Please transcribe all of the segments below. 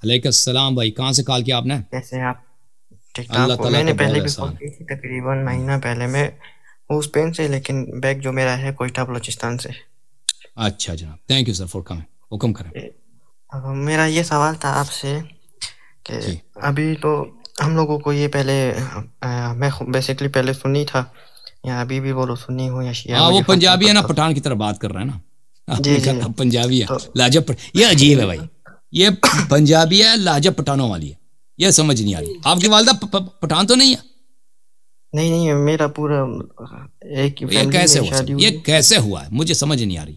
علیکم السلام بھائی، کہاں سے کال کیا آپ نے؟ کیسے ہیں آپ؟ ٹھیک اللہ ٹھاک ہو؟ تعالیٰ میں کا نے بہت پہلے بھی کال احسان۔ کی تھی تقریباً مہینہ پہلے، میں ہوں اسپین سے، لیکن بیک جو میرا ہے کوئٹہ بلوچستان سے۔ اچھا جناب، thank you sir for coming, حکم کریں۔ اب میرا یہ سوال تھا آپ سے کہ جی ابھی تو ہم لوگوں کو یہ پہلے میں بیسکلی پہلے سنی تھا، یا ابھی بھی بولو سنی ہوں یا شیعہ، ہاں، وہ مجھے فرق نہیں پنجابی ہے نا، پڑتا۔ پٹھان کی طرح بات کر رہے ہیں نا، آپ جی نے کہا جی، تھا پنجابی ہے، تو لہجہ یہ عجیب ہے بھائی، یہ پنجابی ہے، لہجہ پٹھانوں والی ہے، یہ سمجھ نہیں آ رہی۔ آپ کی والدہ پٹھان تو نہیں ہے؟ نہیں نہیں، میرا پورا ایک یہ فیملی کیسے میری ہوا شادی سب، یہ ہوئی ہے۔ کیسے ہوا ہے، مجھے سمجھ نہیں آ رہی۔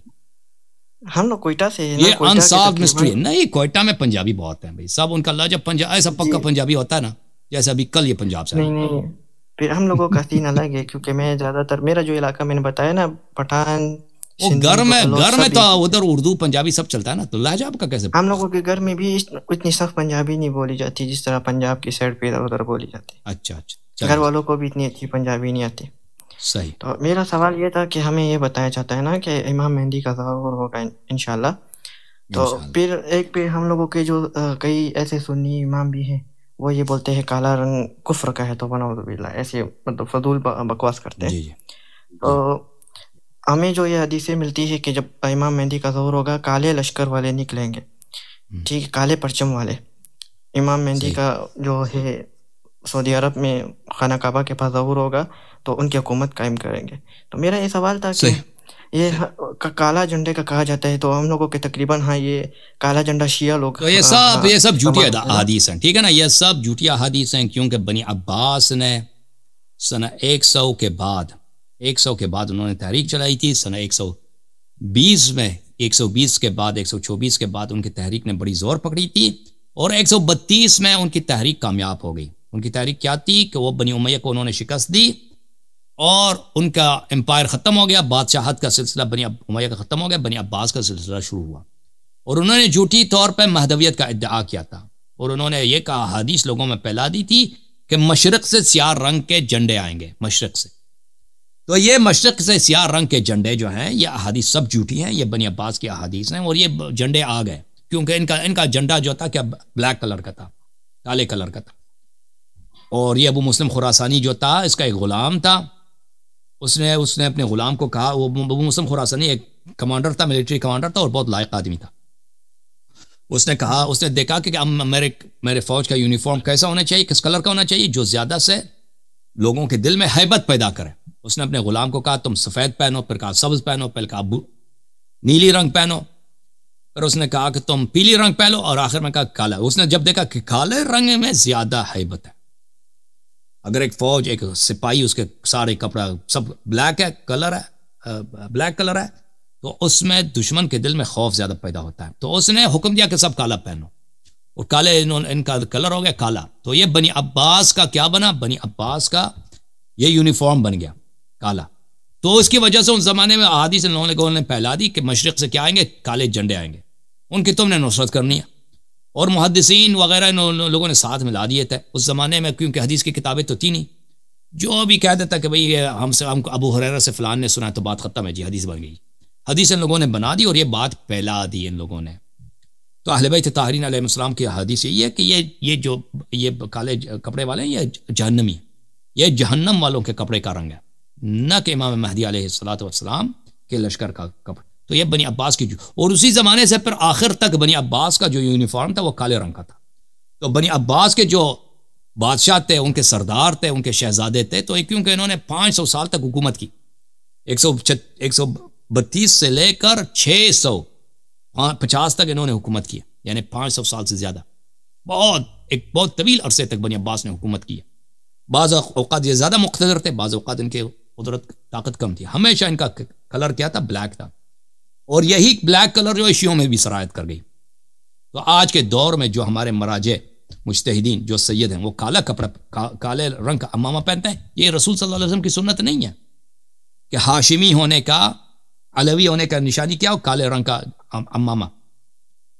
ہم لوگ کوئٹہ سے ہیں نا، یہ کوئٹہ کے انسالوڈ مسٹری تقریباً۔ ہے۔ نہیں، کوئٹہ میں پنجابی بہت ہیں بھائی، سب ان کا لہجہ ایسا جی پکا پنجابی ہوتا ہے نا، جیسے ابھی کل یہ پنجاب سے آئے نہیں نہیں، پھر ہم لوگوں کا سین الگ ہے، کیونکہ میں زیادہ تر میرا جو علاقہ میں نے بتایا نا، پٹھان، وہ سندھی، گھر میں بلوچ، گھر میں سب تو ایک ہی تھے۔ ادھر اردو پنجابی سب چلتا ہے نا، تو لہجہ آپ کا کیسے؟ ہم لوگوں کے گھر میں بھی اتنی سخت پنجابی نہیں بولی جاتی جس طرح پنجاب کی سائڈ پہ ادھر ادھر بولی جاتی۔ اچھا اچھا، گھر چلیں جی، والوں کو بھی اتنی اچھی پنجابی نہیں آتی۔ صحیح، تو میرا سوال یہ تھا کہ ہمیں یہ بتایا جاتا ہے نا کہ امام مہدی کا ظہور ہوگا انشاءاللہ، تو انشاءاللہ۔ پھر ایک پہ ہم لوگوں کے جو کئی ایسے سنی امام بھی ہیں، وہ یہ بولتے ہیں کالا رنگ کفر کا ہے، تو ونعوذ باللہ، ایسے مطلب فضول بکواس کرتے ہیں۔ جی جی تو جی، ہمیں جو یہ حدیثیں ملتی ہے کہ جب امام مہدی کا ظہور ہوگا، کالے لشکر والے نکلیں گے، ٹھیک ہے، کالے پرچم والے۔ امام مہدی صحیح، کا جو ہے سعودی عرب میں خانہ کعبہ کے پاس ظہور ہوگا تو ان کی حکومت قائم کریں گے۔ تو میرا یہ سوال تھا کہ صحیح۔ یہ کالا جھنڈے کا کہا جاتا ہے، تو ہم لوگوں کے تقریباً ہاں یہ کالا جھنڈا شیعہ لوگ تو یہ سب جھوٹی استعمال ہوتے ہیں نا۔ احادیث ہیں، ٹھیک ہے نا، یہ سب جھوٹی احادیث ہیں، کیونکہ بنی عباس نے سنہ 100 کے بعد انہوں نے تحریک چلائی تھی، سنہ 120 میں، 120 کے بعد، 124 کے بعد ان کی تحریک نے بڑی زور پکڑی تھی، اور 132 میں ان کی تحریک کامیاب ہو گئی۔ ان کی تحریک کیا تھی کہ وہ بنی امیہ کو انہوں نے شکست دی، اور ان کا امپائر ختم ہو گیا، بادشاہت کا سلسلہ بنی امیہ کا ختم ہو گیا، بنی عباس کا سلسلہ شروع ہوا، اور انہوں نے جھوٹی طور پہ مہدویت کا ادعا کیا تھا، اور انہوں نے یہ کہا، حدیث لوگوں میں پھیلا دی تھی کہ مشرق سے سیاہ رنگ کے جھنڈے آئیں گے، مشرق سے۔ تو یہ مشرق سے سیاہ رنگ کے جھنڈے جو ہیں، یہ احادیث سب جھوٹی ہیں، یہ بنی عباس کی احادیث ہیں، اور یہ جھنڈے آ گئے، کیونکہ ان کا جھنڈا جو تھا کیا بلیک کلر کا تھا، کالے کلر کا تھا، اور یہ ابو مسلم خراسانی جو تھا، اس کا ایک غلام تھا، اس نے اپنے غلام کو کہا، وہ ابو مسلم خراسانی ایک کمانڈر تھا، ملٹری کمانڈر تھا، اور بہت لائق آدمی تھا۔ اس نے کہا، اس نے دیکھا کہ میرے فوج کا یونیفارم کیسا ہونا چاہیے، کس کلر کا ہونا چاہیے، جو زیادہ سے لوگوں کے دل میں ہیبت پیدا کرے۔ اس نے اپنے غلام کو کہا تم سفید پہنو، پھر کہا سبز پہنو، پھر کہا نیلی رنگ پہنو، پھر اس نے کہا کہ تم پیلی رنگ پہنو، اور آخر میں کہا کالا۔ اس نے جب دیکھا کہ کالے رنگ میں زیادہ ہیبت ہے، اگر ایک فوج، ایک سپاہی، اس کے سارے کپڑا سب بلیک ہے، کلر ہے، بلیک کلر ہے، تو اس میں دشمن کے دل میں خوف زیادہ پیدا ہوتا ہے، تو اس نے حکم دیا کہ سب کالا پہنو، اور کالے ان کا کلر ہو گیا کالا۔ تو یہ بنی عباس کا کیا بنا، بنی عباس کا یہ یونیفارم بن گیا کالا۔ تو اس کی وجہ سے اس زمانے میں احادیث لوگوں نے پھیلا دی کہ مشرق سے کیا آئیں گے، کالے جھنڈے آئیں گے، ان کی تم نے نصرت کرنی ہے، اور محدثین وغیرہ لوگوں نے ساتھ ملا دیے تھے اس زمانے میں، کیونکہ حدیث کی کتابیں تو تھی نہیں، جو بھی کہہ دیتا کہ بھئی ہم کو ابو ہریرہ سے فلان نے سنا ہے، تو بات ختم ہے جی، حدیث بن گئی۔ حدیث ان لوگوں نے بنا دی، اور یہ بات پھیلا دی ان لوگوں نے۔ تو اہل بیت طاہرین علیہ السلام کی حدیث یہی ہے کہ یہ کالے کپڑے والے ہیں، یہ جہنمی ہیں، یہ جہنم والوں کے کپڑے کا رنگ ہے، نہ کہ امام مہدی علیہ السلام کے لشکر کا کپڑا۔ تو یہ بنی عباس کی اور اسی زمانے سے پھر آخر تک بنی عباس کا جو یونیفارم تھا وہ کالے رنگ کا تھا۔ تو بنی عباس کے جو بادشاہ تھے، ان کے سردار تھے، ان کے شہزادے تھے، تو کیونکہ انہوں نے 500 سال تک حکومت کی، 132 سے لے کر 650 تک انہوں نے حکومت کی، یعنی 500 سال سے زیادہ، ایک بہت طویل عرصے تک بنی عباس نے حکومت کی ہے۔ بعض اوقات یہ زیادہ مقتدر تھے، بعض اوقات ان کے قدرت طاقت کم تھی، ہمیشہ ان کا کلر کیا تھا، بلیک تھا، اور یہی بلیک کلر جو ہے شیعوں میں بھی سرایت کر گئی۔ تو آج کے دور میں جو ہمارے مراجع مجتہدین جو سید ہیں، وہ کالا کپڑا، کالے رنگ کا امامہ پہنتے ہیں، یہ رسول صلی اللہ علیہ وسلم کی سنت نہیں ہے کہ ہاشمی ہونے کا، علوی ہونے کا نشانی کیا ہو، کالے رنگ کا امامہ۔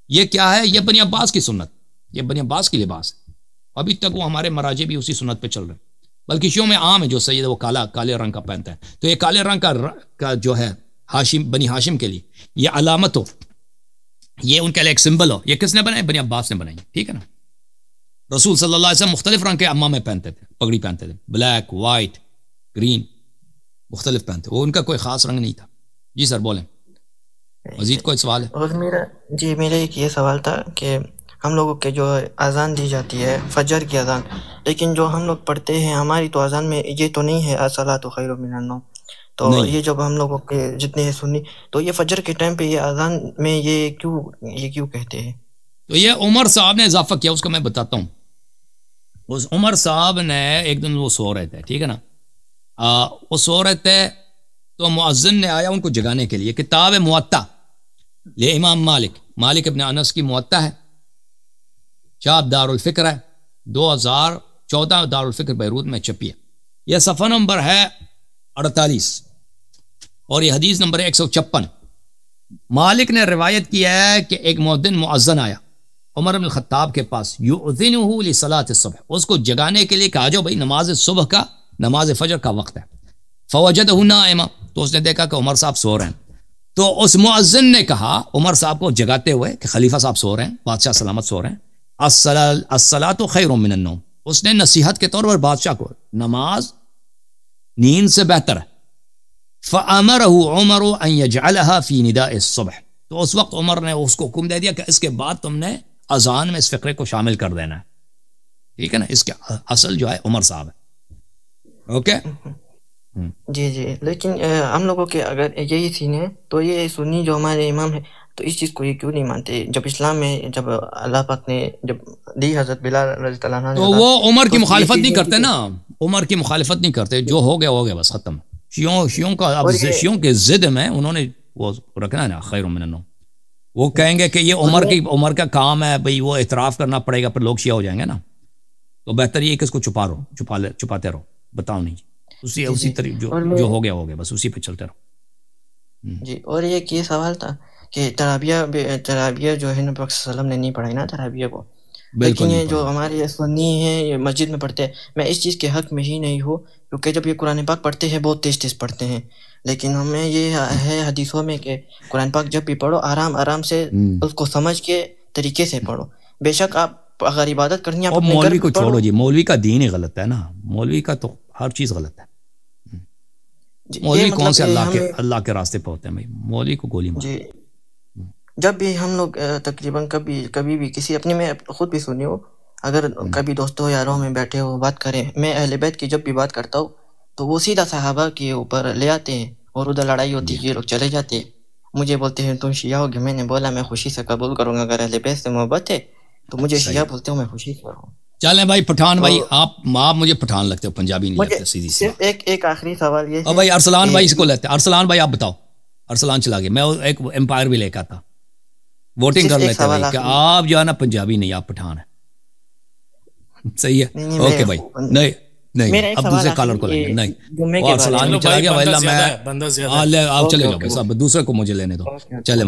یہ کیا ہے، یہ بنی عباس کی سنت، یہ بنی عباس کی لباس ہے، ابھی تک وہ ہمارے مراجع بھی اسی سنت پہ چل رہے ہیں، بلکہ شیعوں میں عام ہے جو سید ہے وہ کالے رنگ کا پہنتا ہے۔ تو یہ کالے رنگ کا جو ہے بنی ہاشم کے لیے یہ علامت ہو، یہ ان کے لیے ایک سمبل ہو. یہ کس نے بنائی؟ بنی عباس نے بنائی. ٹھیک ہے نا. رسول صلی اللہ علیہ وسلم مختلف رنگ کے امامے پہنتے تھے, پگڑی پہنتے تھے, بلیک, وائٹ, گرین, مختلف پہنتے. وہ ان کا کوئی خاص رنگ نہیں تھا. جی سر بولیں, مزید کوئی سوال ہے؟ اور میرا ایک یہ سوال تھا کہ ہم لوگوں کے جو اذان دی جاتی ہے فجر کی اذان, لیکن جو ہم لوگ پڑھتے ہیں ہماری تو اذان میں یہ تو نہیں ہے الصلاۃ خیر من النوم, تو یہ جب ہم لوگوں کے جتنے سنی تو یہ فجر کے ٹائم پہ یہ اذان میں یہ کیوں کہتے ہیں؟ تو یہ عمر صاحب نے اضافہ کیا, اس کو میں بتاتا ہوں. اس عمر صاحب نے ایک دن وہ سو رہے تھے, ٹھیک ہے نا, وہ سو رہے تھے تو مؤذن نے آیا ان کو جگانے کے لیے. کتاب موطا یہ امام مالک ابن انس کی موطا ہے, چاپ دار الفکر ہے, 2014 دار الفکر بیروت میں چھپی ہے. یہ صفحہ نمبر ہے 48 اور یہ حدیث نمبر 156. مالک نے روایت کیا ہے کہ ایک مؤذن آیا عمر بن الخطاب کے پاس, یؤذنہ لصلاۃ الصبح, اس کو جگانے کے لیے کہ آ جاؤ بھائی نماز صبح کا, نماز فجر کا وقت ہے. فوجدہ نائما, تو اس نے دیکھا کہ عمر صاحب سو رہے ہیں. تو اس مؤذن نے کہا عمر صاحب کو جگاتے ہوئے کہ خلیفہ صاحب سو رہے ہیں, بادشاہ سلامت سو رہے ہیں, الصلاۃ خیر من النوم. اس نے نصیحت کے طور پر بادشاہ کو, نماز نیند سے بہتر ہے. فامرہ عمر ان یجعلها فی نداء الصبح, تو اس وقت عمر نے اس کو حکم دے دیا کہ اس کے بعد تم نے اذان میں اس فقرے کو شامل کر دینا ہے. ٹھیک ہے نا, اس کے اصل جو ہے عمر صاحب ہے. اوکے جی. لیکن ہم لوگوں کے اگر یہی سین ہے تو یہ سنی جو ہمارے امام ہے تو اس چیز کو یہ کیوں نہیں مانتے؟ جب اسلام میں جب اللہ پاک نے جب دی حضرت بلال رضی اللہ عنہ, تو وہ عمر کی مخالفت نہیں کرتے نا, عمر کی مخالفت نہیں کرتے, جو ہو گیا بس ختم. شیعوں کا اب شیعوں کے ضد میں انہوں نے وہ رکھنا ہے نا خیر من النوم. وہ کہیں گے کہ یہ عمر کا کام ہے بھئی, وہ اعتراف کرنا پڑے گا, پھر لوگ شیعہ ہو جائیں گے نا. تو بہتر یہ کہ اس کو چھپاتے رہو, بتاؤ نہیں اسی طریقے جو ہو گیا بس اسی پہ چلتے رہو. جی. اور یہ سوال تھا کہ تراویح جو ہے نبی صلی اللہ علیہ وسلم نے نہیں پڑھائی نا تراویح کو, لیکن یہ جو ہمارے سنی ہیں یہ مسجد میں پڑھتے ہیں. میں اس چیز کے حق میں ہی نہیں ہوں, کیونکہ جب یہ قرآن پاک پڑھتے ہیں بہت تیز پڑھتے ہیں, لیکن ہمیں یہ ہے حدیثوں میں کہ قرآن پاک جب بھی پڑھو آرام سے اس کو سمجھ کے طریقے سے پڑھو. بے شک آپ اگر عبادت کرنی ہے, مولوی کو چھوڑو جی, مولوی کا دین ہی غلط ہے نا, مولوی کا تو ہر چیز غلط ہے. مولوی کون سے اللہ کے راستے پہ ہوتے ہیں بھائی, مولوی کو گولی مار. جی. جب بھی ہم لوگ تقریباً کبھی بھی کسی اپنے, میں خود بھی سنی ہو, اگر کبھی دوستوں یاروں میں بیٹھے ہو بات کریں, میں اہل بیت کی جب بھی بات کرتا ہوں تو وہ سیدھا صحابہ کے اوپر لے آتے ہیں اور ادھر لڑائی ہوتی ہے, یہ لوگ چلے جاتے ہیں. مجھے بولتے ہیں تم شیعہ ہو گے, میں نے بولا میں خوشی سے قبول کروں گا, اگر اہل بیت سے محبت ہے تو مجھے شیعہ بولتے ہوں, میں خوشی سے کروں. چلیں بھائی پٹھان بھائی, آپ مجھے پٹھان لگتے ہو, پنجابی نہیں لگتے. سیدھی صرف ایک آخری سوال یہ ہے بھائی, ارسلان بھائی اس کو لیتے ہیں. ارسلان بھائی آپ بتاؤ, ارسلان چلا گیا, میں ایک امپائر بھی لے کے آتا, ووٹنگ کر لیتے بھائی کہ آپ جو ہے نا پنجابی نہیں, آپ پٹھان ہیں. صحیح ہے, اوکے بھائی. نہیں اب دوسرے کالر کو لیں گے. نہیں ارسلان بھی چلا گیا, آپ چلے جاؤ بھائی, دوسرے کو مجھے لینے دو. چلے